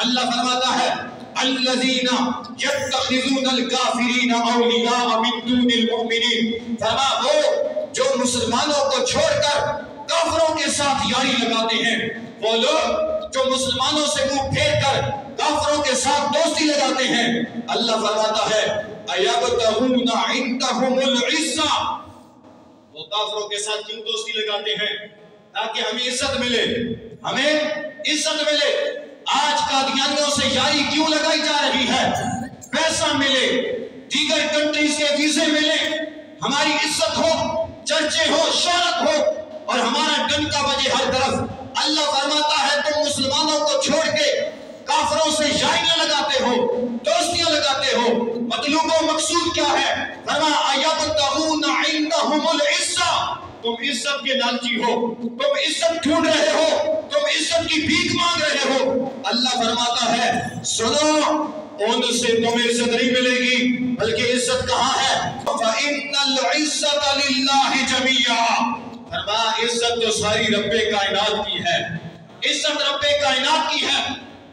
اللہ فرماتا ہے الذین یتخذون الکافرین اولیاء من دون المؤمنین، فرما وہ جو مسلمانوں کو چھوڑ کر کافروں کے ساتھ یاری لگاتے ہیں، وہ لوگ جو مسلمانوں سے منہ پھیر کر کافروں کے ساتھ دوستی لگاتے ہیں، اللہ فرماتا ہے ایبتغون عندهم العزہ، وہ کافروں کے ساتھ کیوں دوستی لگاتے ہیں؟ تاکہ ہمیں عزت ملے، ہمیں عزت ملے۔ آج قادیانیوں سے یاری کیوں لگائی جا رہی ہے؟ پیسہ ملے، دیگر کنٹریز کے ویزے ملے، ہماری عزت ہو، چرچے ہو، شہرت ہو، اور ہمارا ڈنکا بجے ہر طرف۔ اللہ فرماتا ہے تم مسلمانوں کو چھوڑ کے کافروں سے یاریاں لگاتے ہو، دوستیاں لگاتے ہو، مطلوب و مقصود کیا ہے؟ فرمایا ایبتغون عندهم العزہ، تم عزت کے لالچی ہو، تم عزت ڈھونڈ رہے ہو، تم عزت کی بھیک مانگ رہے ہو۔ اللہ فرماتا ہے سنو، ان سے تمہیں عزت نہیں ملے گی، بلکہ عزت کہاں ہے؟ فَإِنَّ الْعِزَّةَ لِلَّهِ جَمِيعًا، فرمایا عزت تو ساری رب کائنات کی ہے، عزت رب کائنات کی ہے۔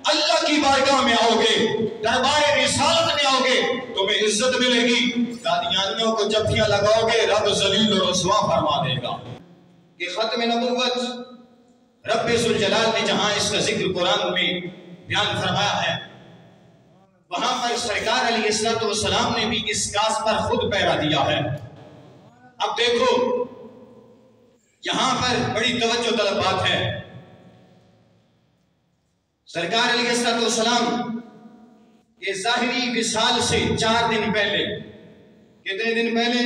اللہ کی بارگاہ میں آؤ گے، دربار رسالت میں آؤ گے، تمہیں عزت ملے گی۔ قادیانیوں کو جفیاں لگاؤ گے، رب ذلیل و رسوا فرما دے گا۔ کہ ختم نبوت رب ذوالجلال نے جہاں اس کا ذکر قرآن میں بیان فرمایا ہے، وہاں پر سرکار علیہ السلام نے بھی اس کاس پر خود پیرا دیا ہے۔ اب دیکھو یہاں پر بڑی توجہ طلب بات ہے، سرکار علیہ السلام کے ظاہری وصال سے 4 دن پہلے، کتنے دن پہلے؟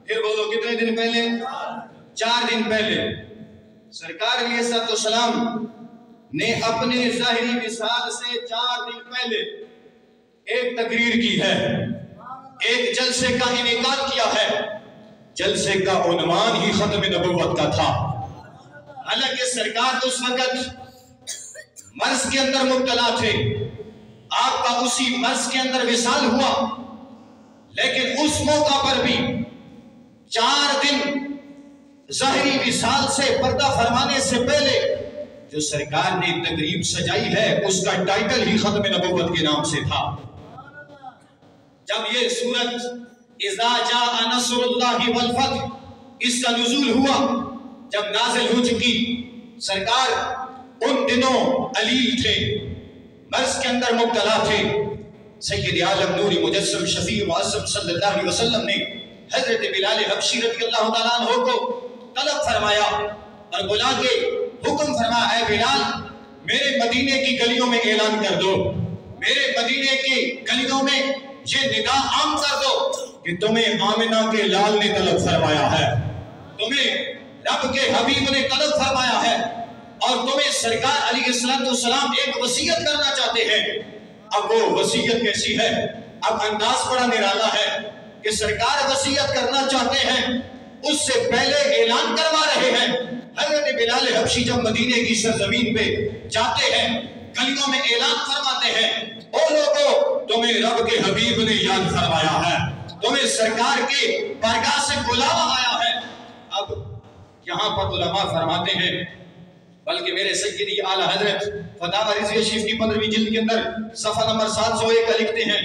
پھر بولو کتنے دن پہلے؟ 4 دن پہلے سرکار علیہ السلام نے اپنے ظاہری وصال سے 4 دن پہلے ایک تقریر کی ہے، ایک جلسے کا انعقاد کیا ہے۔ جلسے کا عنوان ہی ختم نبوت کا تھا۔ حالانکہ سرکار اس وقت مرض کے اندر مبتلا تھے، آپ کا اسی مرض کے اندر وصال ہوا، لیکن اس موقع پر بھی 4 دن ظاہری وصال سے پردہ فرمانے سے پہلے جو سرکار نے تقریب سجائی ہے، اس کا ٹائٹل ہی ختم نبوت کے نام سے تھا۔ جب یہ سورت اذا جاء نصر اللہ والفتح اس کا نزول ہوا، جب نازل ہو چکی، سرکار ان دنوں علیل تھے، مرض کے اندر مبتلا تھے۔ سید عالم نور مجسم شفیع معظم صلی اللہ علیہ وسلم نے حضرت بلال حبشی رضی اللہ تعالیٰ عنہ کو طلب فرمایا اور بلا کے حکم فرمایا، اے بلال میرے مدینے کی گلیوں میں اعلان کر دو، میرے مدینے کی گلیوں میں یہ ندا عام کر دو کہ تمہیں آمنہ کے لال نے طلب فرمایا ہے، تمہیں رب کے حبیب نے طلب فرمایا ہے، اور تمہیں سرکار علیہ السلام ایک وصیت کرنا چاہتے ہیں۔ اب وہ وصیت کیسی ہے؟ اب انداز بڑا نرالا ہے کہ سرکار وصیت کرنا چاہتے ہیں، اس سے پہلے اعلان کروا رہے ہیں۔ حضرت بلال حبشی جب مدینے کی سرزمین پہ جاتے ہیں، گلیوں میں اعلان فرماتے ہیں، او لوگو تمہیں رب کے حبیب نے یاد فرمایا ہے، تمہیں سرکار کی بارگاہ سے بلاوا آیا ہے۔ اب یہاں پر علماء فرماتے ہیں، بلکہ میرے سیدی اعلی حضرت فتاوی رضویہ شریف کی 15ویں جلد کے اندر صفحہ نمبر 701 کا لکھتے ہیں،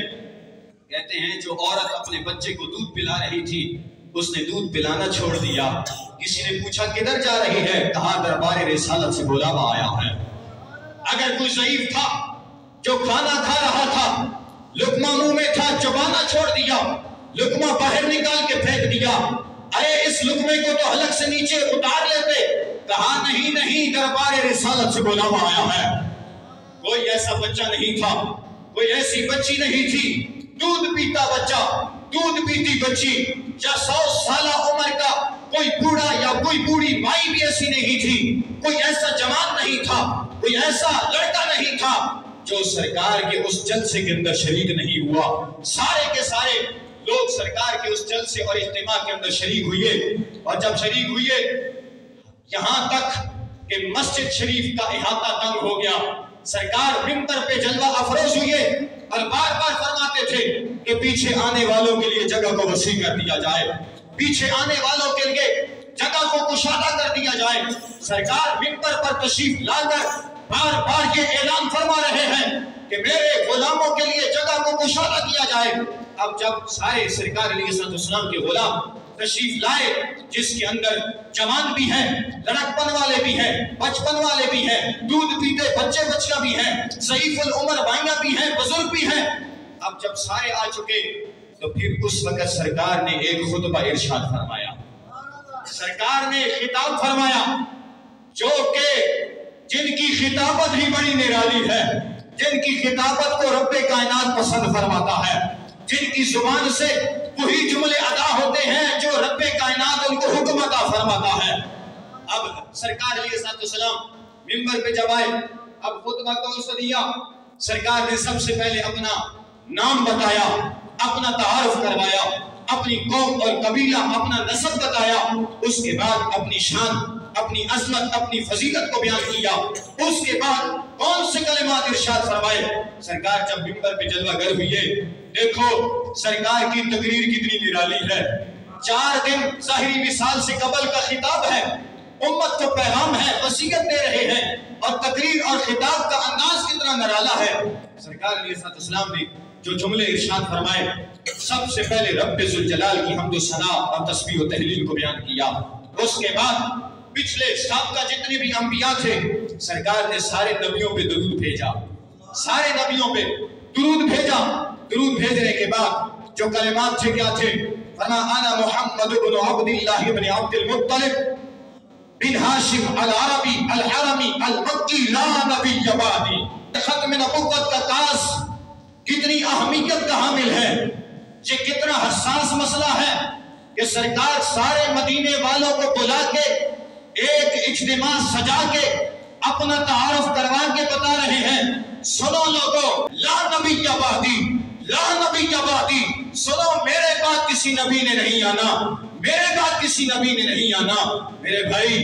کہتے ہیں جو عورت اپنے بچے کو دودھ پلا رہی تھی، اس نے دودھ پلانا چھوڑ دیا۔ کسی نے پوچھا کدھر جا رہی ہے؟ کہا دربار رسالت سے بلاوا آیا ہے۔ اگر کوئی ضعیف تھا جو کھانا کھا رہا تھا، لقمہ منہ میں تھا، چبانا چھوڑ دیا، لقمہ باہر نکال کے پھینک دیا، ارے اس لقمے کو تو حلق سے نیچے اتار لیتے، کہا نہیں نہیں دربار رسالت سے بلاوا آیا ہے۔ کوئی ایسا بچہ نہیں تھا، کوئی ایسی بچی نہیں تھی، دودھ پیتا بچہ، دودھ پیتی بچی، یا 100 سالہ عمر کا کوئی بوڑھا یا کوئی بوڑھی مائی بھی ایسی نہیں تھی، کوئی ایسا جوان نہیں تھا، کوئی ایسا لڑکا نہیں تھا جو سرکار کے اس جلسے کے اندر شریک نہیں ہوا۔ سارے کے سارے لوگ سرکار کے اس جلسے اور اجتماع کے اندر شریک ہوئے، اور جب شریک ہوئے یہاں تک کہ مسجد شریف کا احاطہ تنگ ہو گیا، سرکار منبر پہ جلوہ افروز ہوئے اور بار بار فرماتے تھے کہ پیچھے آنے والوں کے لیے جگہ کو وسیع کر دیا جائے، پیچھے آنے والوں کے لیے جگہ کو کشادہ کر دیا جائے۔ سرکار منبر پر تشریف لا کر بار بار یہ اعلان فرما رہے ہیں کہ میرے غلاموں کے لیے جگہ کو کشادہ کیا جائے۔ اب جب سارے سرکار علیہ السلام کے غلام تشریف لائے، جس کے اندر جوان بھی ہیں، لڑکپن والے بھی ہیں، بچپن والے بھی ہیں، دودھ پیتے بچے بچیاں بھی ہیں، ضعیف العمر بائیاں بھی ہیں، بزرگ بھی ہیں۔ اب جب سارے آ چکے تو پھر اس وقت سرکار نے ایک خطبہ ارشاد فرمایا، سرکار نے خطاب فرمایا جو کہ جن کی خطابت ہی بڑی نرالی ہے، جن کی خطابت کو رب کائنات پسند فرماتا ہے، جن کی زبان سے وہی جملے ادا ہوتے ہیں جو رب کائنات ان کو حکم عطا فرماتا ہے۔ اب سرکار علیہ السلام منبر پہ جب آئے، اب خطبہ کون سا دیا؟ سرکار نے سب سے پہلے اپنا نام بتایا، اپنا تعارف کروایا، اپنی قوم اور قبیلہ، اپنا نسب بتایا، اس کے بعد اپنی شان، اپنی عظمت، اپنی فضیلت کو بیان کیا۔ اس کے بعد کون سے کلمات ارشاد فرمائے؟ سرکار جب منبر پہ جلوہ گر ہوئے، دیکھو سرکار کی تقریر کتنی نرالی ہے۔ 4 دن ظاہری وصال سے قبل کا خطاب ہے، امت کو پیغام ہے، وصیت دے رہے ہیں، اور تقریر اور خطاب کا انداز کتنا نرالا ہے۔ سرکار علیہ السلام نے جو جملے ارشاد فرمائے، سب سے پہلے رب ذوالجلال کی حمد و ثنا اور تسبیح و تہلیل کو بیان کیا۔ اس کے بعد پچھلے سابقہ جتنے بھی انبیاء تھے، سرکار نے سارے نبیوں پہ درود بھیجا، سارے نبیوں پہ درود بھیجا۔ درود بھیجنے کے بعد جو کلمات تھے کیا تھے؟ فرمایا انا محمد بن عبد اللہ بن عبد المطلب بن ہاشم العربی الحرمی المکی لا نبی بعدی۔ ختم نبوت کا تاج کتنی اہمیت کا حامل ہے، یہ کتنا حساس مسئلہ ہے کہ سرکار سارے مدینے والوں کو بلا کے ایک اجتماع سجا کے اپنا تعارف کروا کے بتا رہے ہیں، سنو لوگو، لا نبی بعدی، لا نبی بعدی، سنو میرے بعد کسی نبی نے نہیں آنا، میرے بعد کسی نبی نے نہیں آنا۔ میرے بھائی،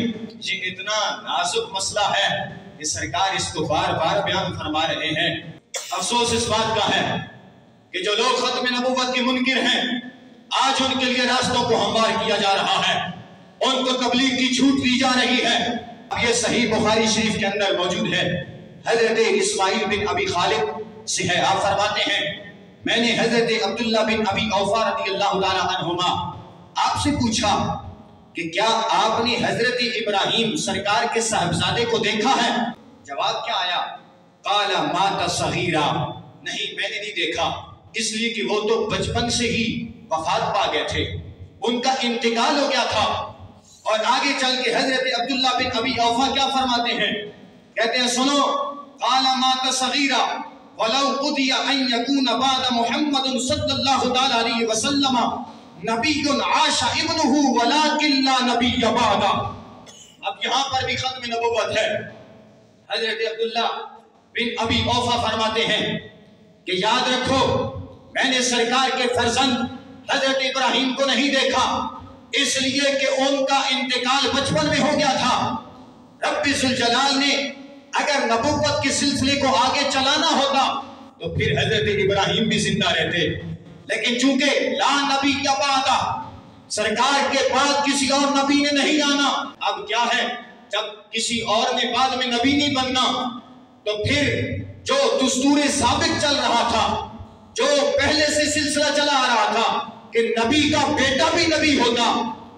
یہ اتنا نازک مسئلہ ہے کہ سرکار اس کو بار بار بیان فرما رہے ہیں۔ افسوس اس بات کا ہے کہ جو لوگ ختم نبوت کے منکر ہیں، آج ان کے لیے راستوں کو ہموار کیا جا رہا ہے، ان کو تبلیغ کی چھوٹ دی جا رہی ہے۔ یہ صحیح بخاری شریف کے اندر موجود ہے، حضرت اسماعیل بن ابی خالد سے ہے، آپ فرماتے ہیں میں نے حضرت عبداللہ بن ابی اوفا رضی اللہ تعالی عنہما آپ سے پوچھا کہ کیا آپ نے حضرت ابراہیم سرکار کے صاحبزادے کو دیکھا ہے؟ جواب کیا آیا؟ قال مات صغیرا، نہیں میں نے نہیں دیکھا، اس لیے کہ وہ تو بچپن سے ہی وفات پا گئے تھے، ان کا انتقال ہو گیا تھا۔ اور آگے چل کے حضرت عبداللہ بن ابی اوفا کیا فرماتے ہیں؟ کہتے ہیں سنو، قال مات صغیرا ولو قضی ان یکون بعد محمد صلی اللہ تعالی علیہ وسلم نبی عاش ابنہ ولکن لا نبی بعد۔ اب یہاں پر بھی ختم نبوت ہے۔ حضرت عبداللہ بن ابی اوفا فرماتے ہیں کہ یاد رکھو میں نے سرکار کے فرزند حضرت ابراہیم کو نہیں دیکھا، اس لیے کہ ان کا انتقال بچپن میں ہو گیا تھا۔ رب ذوالجلال نے اگر نبوت کے سلسلے کو آگے چلانا ہوتا تو پھر حضرت ابراہیم بھی زندہ رہتے، لیکن چونکہ لا نبی کیا بعد، سرکار کے بعد کسی اور نبی نے نہیں آنا۔ اب کیا ہے، جب کسی اور نے بعد میں نبی نہیں بننا تو پھر جو دستور سابق چل رہا تھا، جو پہلے سے سلسلہ چلا آ رہا تھا کہ نبی کا بیٹا بھی نبی ہوتا،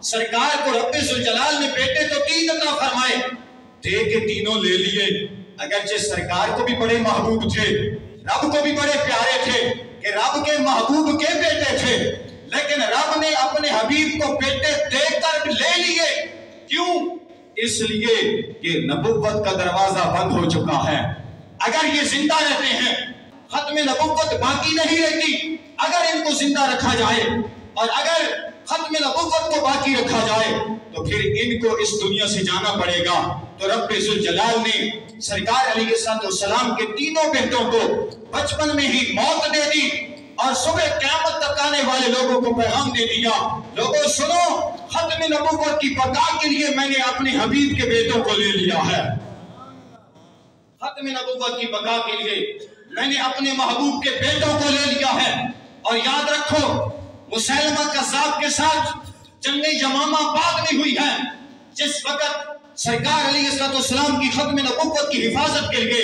سرکار کو رب ذوالجلال نے بیٹے تو 3 عطا فرمائے، دے کے تینوں لے لیے، اگرچہ سرکار کو بھی بڑے محبوب تھے، رب کو بھی بڑے پیارے تھے کہ رب کے محبوب کے بیٹے تھے، لیکن رب نے اپنے حبیب کو بیٹے دے کر لے لیے۔ کیوں؟ اس لیے کہ نبوت کا دروازہ بند ہو چکا ہے۔ اگر یہ زندہ رہتے ہیں ختم نبوت باقی نہیں رہتی، اگر ان کو زندہ رکھا جائے اور اگر ختم نبوت کو باقی رکھا جائے تو پھر ان کو اس دنیا سے جانا پڑے گا۔ تو رب ذوالجلال نے سرکار علیہ السلام کے تینوں بیٹوں کو بچپن میں ہی موت دے دی اور صبح قیامت تک آنے والے لوگوں کو پیغام دے دیا، لوگوں سنو، ختم نبوت کی بقا کے لیے میں نے اپنے حبیب کے بیٹوں کو لے لیا ہے۔ ختم نبوت کی بقا کے لیے میں نے اپنے محبوب کے بیٹوں کو لے لیا ہے۔ اور یاد رکھو مسیلمہ کذاب کے ساتھ جنگ یمامہ بعد میں ہوئی ہے، جس وقت سرکار علیہ السلام کی ختم نبوت کی حفاظت کے لیے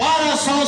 1200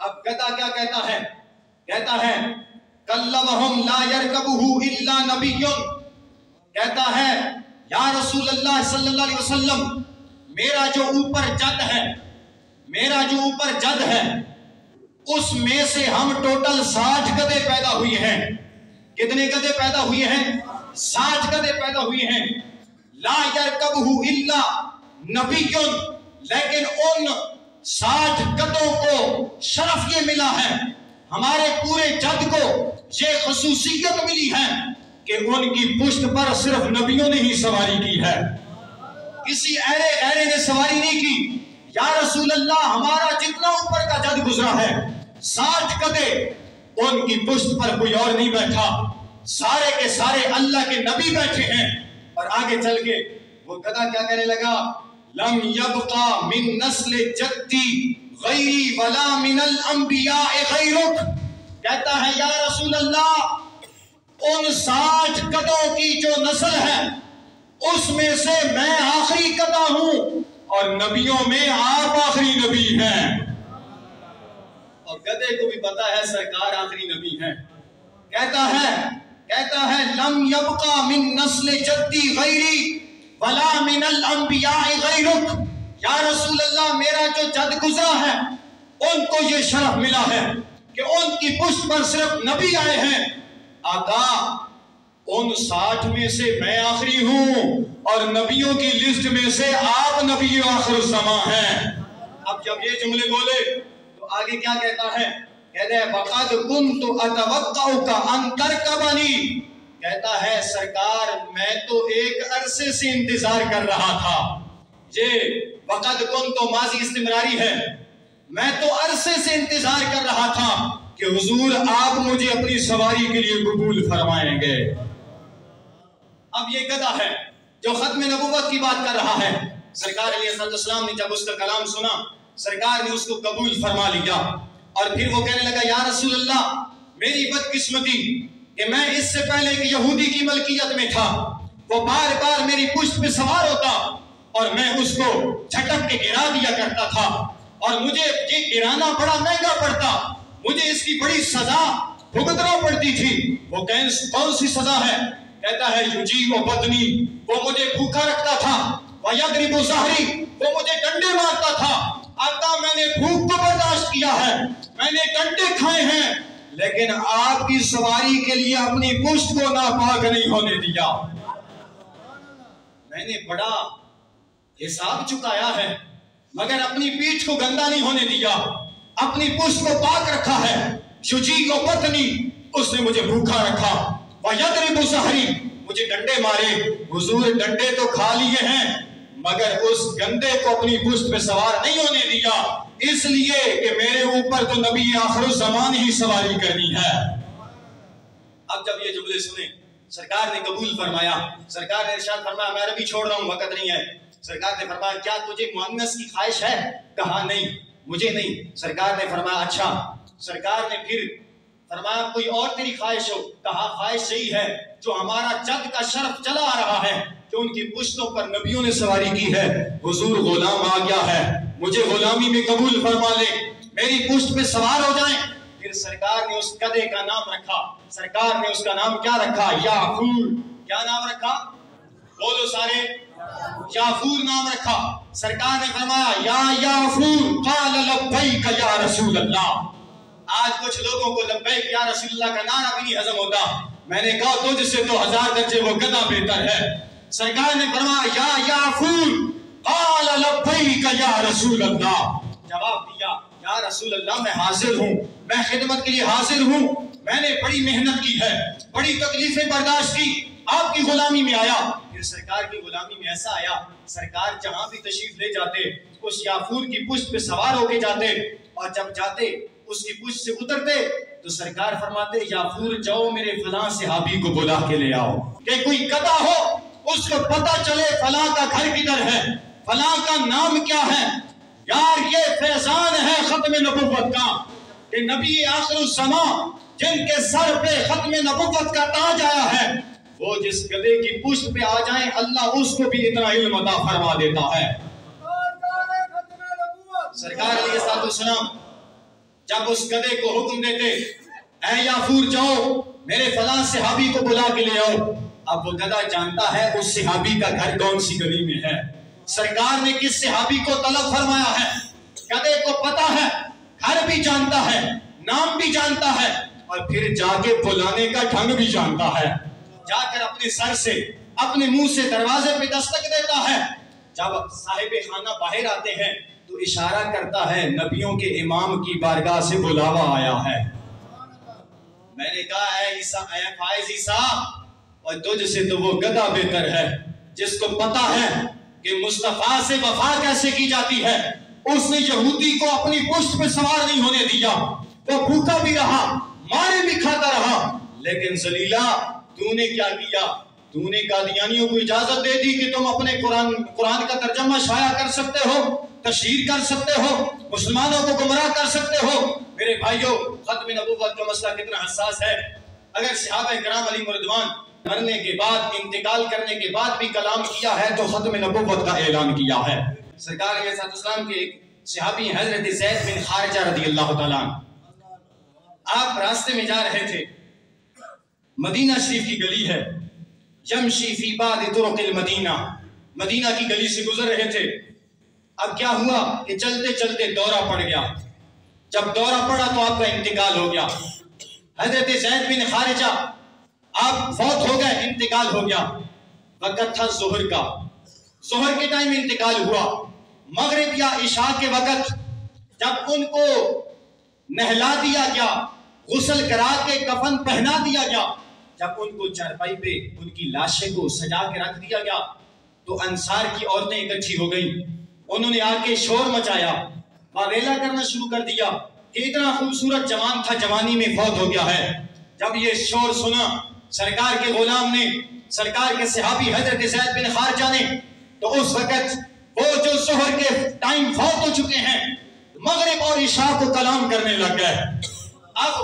اب گدھا کیا کہتا ہے؟ کہتا ہے کلمہم لا یرکبہ الا نبی، کہتا ہے یا رسول اللہ صلی اللہ علیہ وسلم میرا جو اوپر جد ہے اس میں سے ہم ٹوٹل 60 گدھے پیدا ہوئے ہیں۔ کتنے گدھے پیدا ہوئے ہیں؟ 60 گدھے پیدا ہوئے ہیں۔ لا یرکبہ الا نبی، لیکن ان 60 گدھوں کو شرف یہ ملا ہے، ہمارے پورے جد کو یہ خصوصیت ملی ہے کہ ان کی پشت پر صرف نبیوں نے ہی سواری کی ہے، کسی ایرے نے سواری نہیں کی۔ یا رسول اللہ ہمارا جتنا اوپر کا جد گزرا ہے 60 گدھے ان کی پشت پر کوئی اور نہیں بیٹھا، سارے کے سارے اللہ کے نبی بیٹھے ہیں۔ اور آگے چل کے وہ گدھا کیا کہنے لگا؟ لم یبقا من نسل جدی غیری ولا من الانبیاء غیرک، کہتا ہے یا رسول اللہ ان 60 گدھوں کی جو نسل ہے اس میں سے میں آخری گدھا ہوں اور نبیوں میں آپ آخری نبی ہیں۔ اور گدھے کو بھی پتا ہے سرکار آخری نبی ہیں۔ کہتا ہے لم یبقا من نسل جدی غیری ولا من الانبیاء غیرک، یا رسول اللہ میرا جو جد گزرا ہے ان کو یہ شرف ملا ہے کہ ان کی پشت پر صرف نبی آئے ہیں۔ آقا ان 60 میں سے میں آخری ہوں اور نبیوں کی لسٹ میں سے آپ نبی آخر الزمان ہیں۔ اب جب یہ جملے بولے تو آگے کیا کہتا ہے؟ کہتا ہے وَقَدْ كُنْتُ أَتَوَقَّعُكَ أَن تَرْكَبَنِي، کہتا ہے سرکار میں تو ایک عرصے سے انتظار کر رہا تھا۔ یہ وَقَدْ كُنْتُ ماضی استمراری ہے، میں تو عرصے سے انتظار کر رہا تھا کہ حضور آپ مجھے اپنی سواری کے لیے قبول فرمائیں گے۔ اب یہ گدھا ہے جو ختم نبوت کی بات کر رہا ہے، سرکار علیہ السلام نے جب اس کا کلام سنا سرکار نے اس کو قبول فرما لیا، اور پھر وہ کہنے لگا یا رسول اللہ میری بدقسمتی کہ میں اس سے پہلے کہ یہودی کی ملکیت میں تھا وہ بار بار میری پشت پہ سوار ہوتا اور میں اس کو جھٹک کے گرا دیا کرتا تھا، اور مجھے یہ گرانا بڑا مہنگا پڑتا، مجھے اس کی بڑی سزا بھگتنا پڑتی تھی۔ وہ کون سی سزا ہے؟ کہتا ہے یجیع بدنی، وہ مجھے بھوکا رکھتا تھا، ویضرب ظہری، وہ مجھے ڈنڈے مارتا تھا۔ آقا میں نے بھوک کو برداشت کیا ہے، میں نے ڈنڈے کھائے ہیں، لیکن آپ کی سواری کے لیے اپنی پشت کو ناپاک نہیں ہونے دیا۔ میں نے بڑا حساب چکایا ہے مگر اپنی پیٹھ کو گندا نہیں ہونے دیا، اپنی پشت کو پاک رکھا ہے۔ یجیع بدنی، اس نے مجھے بھوکا رکھا، وَيَضْرِبُ ظَہْرِي، مجھے ڈنڈے مارے۔ حضور ڈنڈے تو کھا لیے ہیں مگر اس گندے کو اپنی پشت پہ سوار نہیں ہونے دیا، اس لیے کہ میرے اوپر تو نبی آخر الزمان ہی سواری کرنی ہے۔ اب جب یہ جملے سنے سرکار نے قبول فرمایا، سرکار نے ارشاد فرمایا میں عربی چھوڑ رہا ہوں وقت نہیں ہے۔ سرکار نے فرمایا کیا تجھے مؤنث کی خواہش ہے؟ کہا نہیں مجھے نہیں۔ سرکار نے فرمایا اچھا۔ سرکار نے پھر فرمایا کوئی اور تیری خواہش ہو؟ کہا خواہش یہی ہے جو ہمارا جد کا شرف چلا آ رہا ہے کہ ان کی پشتوں پر نبیوں نے سواری کی ہے، حضور غلام آ گیا ہے، مجھے غلامی میں قبول فرما لے، میری پشت پہ سوار ہو جائیں۔ پھر سرکار نے اس گدھے کا نام رکھا، سرکار نے اس کا نام کیا رکھا؟ یافور۔ کیا نام رکھا؟ بولو سارے، یافور نام رکھا۔ سرکار نے فرمایا یا یافور قال لبیک یا رسول اللہ۔ آج کچھ لوگوں کو لبیک یا رسول اللہ کا نعرہ بھی نہیں ہضم ہوتا، میں نے کہا تجھ سے تو 1000 درجے وہ گدھا بہتر ہے۔ سرکار نے فرمایا یا یافور قال لبیک یا رسول اللہ، جواب دیا یا رسول اللہ میں حاضر ہوں، میں خدمت کے لیے حاضر ہوں، میں نے بڑی محنت کی ہے، بڑی تکلیفیں برداشت کی، آپ کی غلامی میں آیا۔ پھر سرکار کی غلامی میں ایسا آیا سرکار جہاں بھی تشریف لے جاتے اس یافور کی پشت پہ سوار ہو کے جاتے، اور جب جاتے اس کی پشت سے اترتے تو سرکار فرماتے یافور جاؤ میرے فلاں صحابی کو بلا کے لے آؤ، کہ کوئی گدھا ہو اس کو پتہ چلے فلاں کا گھر کدھر ہے، فلاں کا نام کیا ہے۔ یار یہ فیضان ہے ختم نبوت کا کہ نبی آخر الزمان جن کے سر پہ ختم نبوت کا تاج آیا ہے وہ جس گدھے کی پشت پہ آ جائیں اللہ اس کو بھی اتنا علم عطا فرما دیتا ہے۔ سرکار علیہ السلام جب اس گدھے کو حکم دیتے اے یافور جاؤ میرے فلاں صحابی کو بلا کے لے آؤ، اب وہ گدھا جانتا ہے اس صحابی کا گھر کون سی گلی میں ہے، سرکار نے کس صحابی کو طلب فرمایا ہے، گدھے کو پتا ہے، گھر بھی جانتا ہے، نام بھی جانتا ہے، اور پھر جا کے بلانے کا ڈھنگ بھی جانتا ہے، جا کر اپنے سر سے اپنے منہ سے دروازے پہ دستک دیتا ہے، جب صاحب خانہ باہر آتے ہیں تو اشارہ کرتا ہے نبیوں کے امام کی بارگاہ سے بلاوا آیا ہے۔ میں نے کہا اے عیسیٰ، اے فائز عیسیٰ، اور تجھ سے تو وہ گدھا بہتر ہے جس کو پتا ہے کہ مصطفیٰ سے وفا کیسے کی جاتی ہے۔ اس نے یہودی کو اپنی پشت پہ سوار نہیں ہونے دیا، وہ بھوکا بھی رہا، مارے بھی کھاتا رہا، لیکن ذلیلہ تو نے کیا کیا؟ تو نے قادیانیوں کو اجازت دے دی کہ تم اپنے قرآن کا ترجمہ شائع کر سکتے ہو، تشہیر کر سکتے ہو، مسلمانوں کو گمراہ کر سکتے ہو۔ میرے بھائیوں، ختم نبوت کا مسئلہ کتنا حساس ہے۔ اگر صحابہ کرام علیہ رضوان مرنے کے بعد، انتقال کرنے کے بعد بھی کلام کیا ہے تو ختم نبوت کا اعلان کیا ہے۔ سرکار علیہ السلام کے ایک صحابی حضرت زید بن خارجہ رضی اللہ تعالیٰ عنہ، آپ راستے میں جا رہے تھے، مدینہ شریف کی گلی ہے، یمشی فی بعض طرق المدینہ، مدینہ کی گلی سے گزر رہے تھے۔ اب کیا ہوا کہ چلتے چلتے دورہ پڑ گیا، جب دورہ پڑا تو آپ کا انتقال ہو گیا۔ حضرت زید بن خارجہ آپ فوت ہو گئے، انتقال ہو گیا۔ وقت تھا ظہر کا، ظہر کے ٹائم انتقال ہوا۔ مغرب یا عشاء کے وقت جب ان کو نہلا دیا گیا، غسل کرا کے کفن پہنا دیا گیا، جب ان کو چارپائی پہ ان کی لاشیں کو سجا کے رکھ دیا گیا تو انصار کی عورتیں اکٹھی ہو گئیں، انہوں نے آ کے شور مچایا، واویلا کرنا شروع کر دیا کہ اتنا خوبصورت جوان تھا، جوانی میں فوت ہو گیا ہے۔ جب یہ شور سنا سرکار کے غلام نے، سرکار کے صحابی حضرت زید بن خارجہ نے، تو اس وقت وہ جو ظہر کے ٹائم فوت ہو چکے ہیں مغرب اور عشاء کو کلام کرنے لگ گئے۔ اب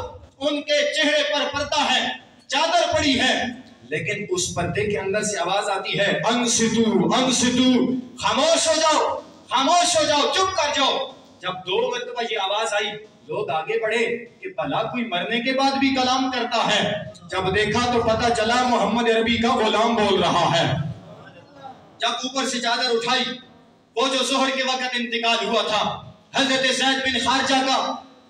ان کے چہرے پر پردہ ہے، چادر پڑی ہے، لیکن اس پردے کے اندر سے آواز آتی ہے انصتو انصتو، خاموش ہو جاؤ، خاموش ہو جاؤ، چپ کر جاؤ۔ جب 2 مرتبہ یہ آواز آئی لوگ آگے بڑھے کہ بھلا کوئی مرنے کے بعد بھی کلام کرتا ہے، جب دیکھا تو پتہ چلا محمد عربی کا غلام بول رہا ہے۔ جب اوپر سے چادر اٹھائی، وہ جو ظہر کے وقت انتقال ہوا تھا حضرت زید بن خارجہ کا،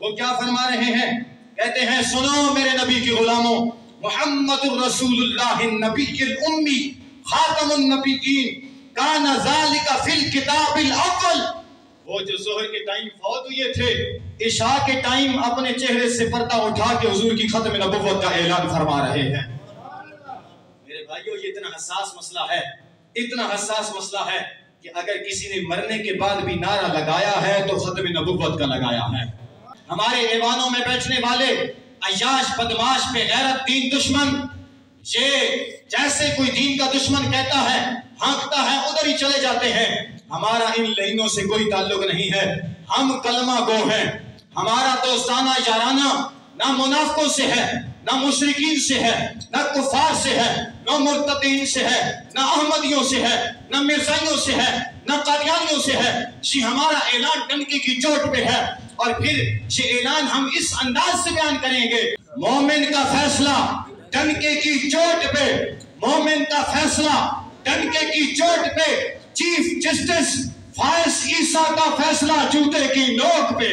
وہ کیا فرما رہے ہیں؟ کہتے ہیں سنو میرے نبی کے غلاموں، محمد الرسول اللہ النبی الامی خاتم النبیین کان ذالک فی الکتاب الاول۔ وہ جو ظہر کے ٹائم فوت ہوئے تھے، عشاء کے ٹائم اپنے چہرے سے پردہ اٹھا کے حضور کی ختم نبوت کا اعلان فرما رہے ہیں۔ میرے بھائیو، یہ اتنا حساس مسئلہ ہے، اتنا حساس مسئلہ ہے کہ اگر کسی نے مرنے کے بعد بھی نعرہ لگایا ہے تو ختم نبوت کا لگایا ہے۔ ہمارے ایوانوں میں بیٹھنے والے عیاش، بدماش، بے غیرت دین دشمن، یہ جیسے کوئی دین کا دشمن کہتا ہے، ہانکتا ہے، ادھر ہی چلے جاتے ہیں۔ ہمارا ان لینوں سے کوئی تعلق نہیں ہے، ہم کلمہ گو ہیں۔ ہمارا دوستانہ یارانہ نہ منافقوں سے ہے، نہ مشرکین سے ہے، نہ کفار سے ہے، نہ مرتدین سے ہے، نہ احمدیوں سے ہے، نہ مرزائیوں سے ہے، نہ قادیانیوں سے ہے۔ یہ ہمارا اعلان ڈنکے کی چوٹ پہ ہے، اور پھر یہ اعلان ہم اس انداز سے بیان کریں گے، مومن کا فیصلہ ڈنکے کی چوٹ پہ، مومن کا فیصلہ ڈنکے کی چوٹ پہ، چیف جسٹس فائز عیسیٰ کا فیصلہ جوتے کی نوک پہ۔